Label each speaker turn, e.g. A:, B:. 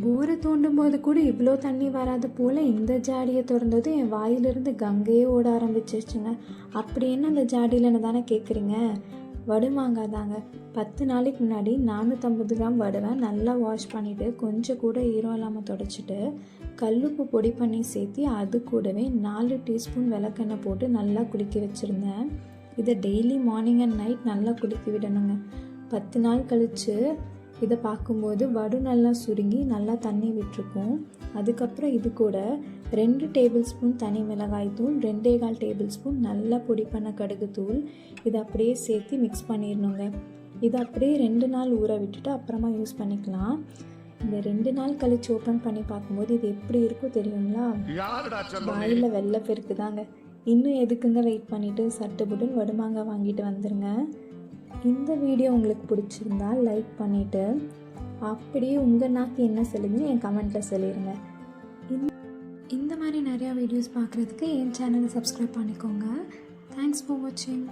A: போரை தோண்டும் போது கூட இவ்வளோ தண்ணி வராது போல் இந்த ஜாடியை திறந்ததும் என் வாயிலிருந்து கங்கையே ஓட ஆரம்பிச்சிருச்சுங்க. அப்படி என்ன அந்த ஜாடியிலன்னு தானே கேட்குறீங்க? வடுமாங்காய் தாங்க. 10 நாளைக்கு முன்னாடி 450 கிராம் வடுவை நல்லா வாஷ் பண்ணிவிட்டு கொஞ்சம் கூட ஈரம் இல்லாமல் தொடச்சிட்டு கல்லுப்பு பொடி பண்ணி சேர்த்து அது கூடவே 4 டீஸ்பூன் விளக்கெண்ணெய் போட்டு நல்லா குலுக்கி வச்சுருந்தேன். இதை டெய்லி மார்னிங் அண்ட் நைட் நல்லா குலுக்கி விடணுங்க. 10 நாள் கழித்து இதை பார்க்கும்போது வடு நல்லா சுருங்கி நல்லா தண்ணி விட்டுருக்கும். அதுக்கப்புறம் இது கூட 2 டேபிள் ஸ்பூன் தனி மிளகாய் தூள், 2.25 டேபிள் ஸ்பூன் நல்லா பொடி பண்ண கடுகு தூள் இதை அப்படியே சேர்த்து மிக்ஸ் பண்ணிடணுங்க. இதை அப்படியே 2 நாள் ஊற விட்டுட்டு அப்புறமா யூஸ் பண்ணிக்கலாம். இந்த 2 நாள் கழிச்சு ஓப்பன் பண்ணி பார்க்கும்போது இது எப்படி இருக்கும் தெரியுங்களா? வாயில் வெள்ளை பெருக்கு தாங்க. இன்னும் எதுக்குங்க வெயிட் பண்ணிவிட்டு சட்டுப்புட்டுன்னு வடுமாங்காய் வாங்கிட்டு வந்துடுங்க. இந்த வீடியோ உங்களுக்கு பிடிச்சிருந்தா லைக் பண்ணிவிட்டு அப்படியே உங்கள் நாக்கு என்ன சொல்லுதுன்னு என் கமெண்ட்டில் சொல்லிடுங்க. இந்த மாதிரி நிறையா வீடியோஸ் பார்க்குறதுக்கு என் சேனலை சப்ஸ்கிரைப் பண்ணிக்கோங்க. தேங்க்ஸ் ஃபார் வாட்சிங்.